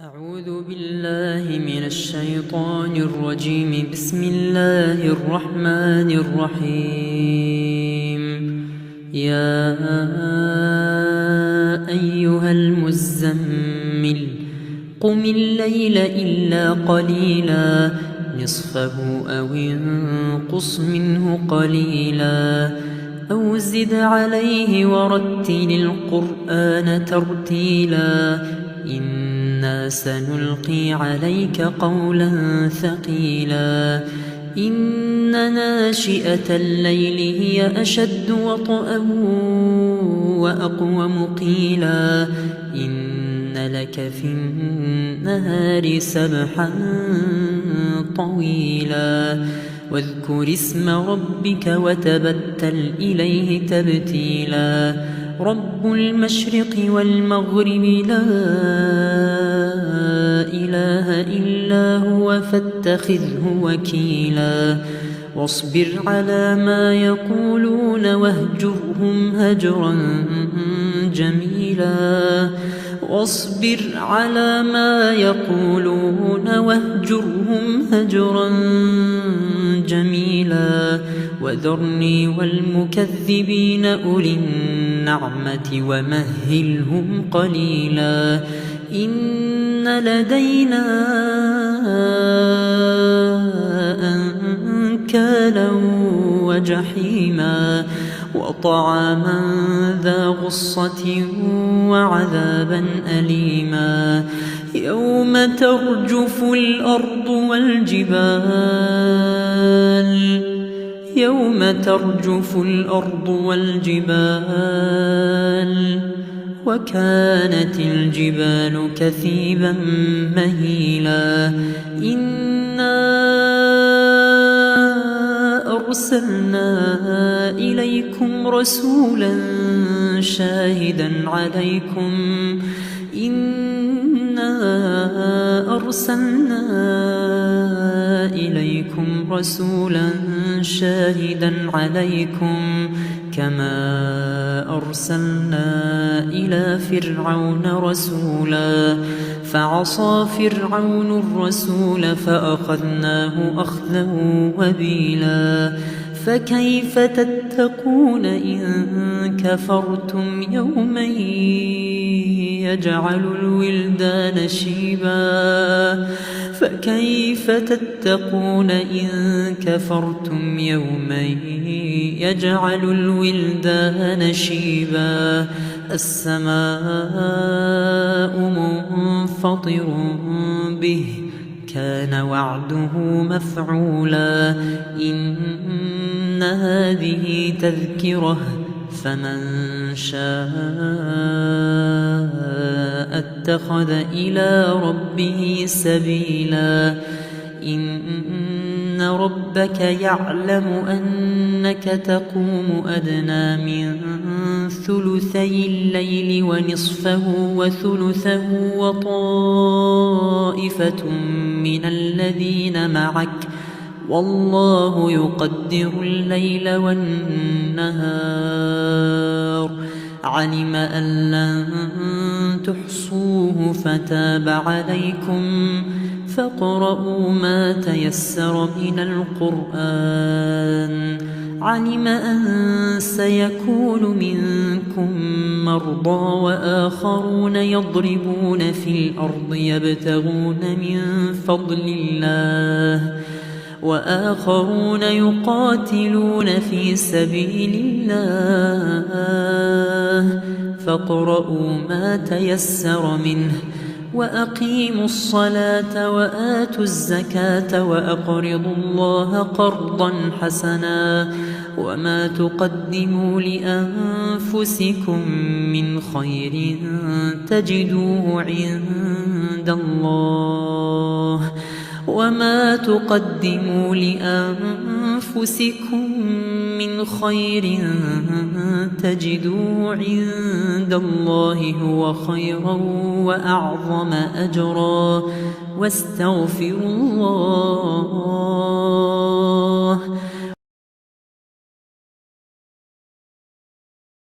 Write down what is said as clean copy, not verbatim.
أعوذ بالله من الشيطان الرجيم. بسم الله الرحمن الرحيم. يا أيها المزمل قم الليل إلا قليلا نصفه أو انقص منه قليلا أو زد عليه ورتل القرآن ترتيلا إنا سنلقي عليك قولا ثقيلا إن ناشئة الليل هي أشد وطئا وأقوم قيلا إن لك في النهار سبحا طويلا واذكر اسم ربك وتبتل إليه تبتيلا رب المشرق والمغرب لا إله إلا هو فاتخذه وكيلا واصبر على ما يقولون واهجرهم هجرا جميلا واصبر على ما يقولون واهجرهم هجرا جميلا وذرني والمكذبين أولي النعمة ومهلهم قليلا إن لدينا أنكالا وجحيما وطعاما ذا غصة وعذابا أليما يوم ترجف الأرض والجبال وكانت الجبال كثيبا مهيلا إنا أرسلنا إليكم رسولا شاهدا عليكم كما أرسلنا إلى فرعون رسولا فعصى فرعون الرسول فأخذناه أخذا وبيلا فكيف تتقون إن كفرتم يوما يجعل الولدان شيبا فكيف تتقون إن كفرتم يوما يجعل الولدان شيبا السماء منفطر به كان وعده مفعولا إن هذه تذكرة فمن شاء اتخذ إلى ربه سبيلا إن ربك يعلم أنك تقوم أدنى من ثلثي الليل ونصفه وثلثه وطائفة من الذين معك والله يقدر الليل والنهار علم أن لن تحصوه فتاب عليكم فاقرؤوا ما تيسر من القرآن علم أن سيكون منكم مرضى وآخرون يضربون في الأرض يبتغون من فضل الله وآخرون يقاتلون في سبيل الله فاقرؤوا ما تيسر منه وأقيموا الصلاة وآتوا الزكاة وأقرضوا الله قرضا حسنا وما تقدموا لأنفسكم من خير تجدوه عند الله وما تقدموا لأنفسكم من خير تجدوه عند الله هو خيرا وأعظم أجرا واستغفروا الله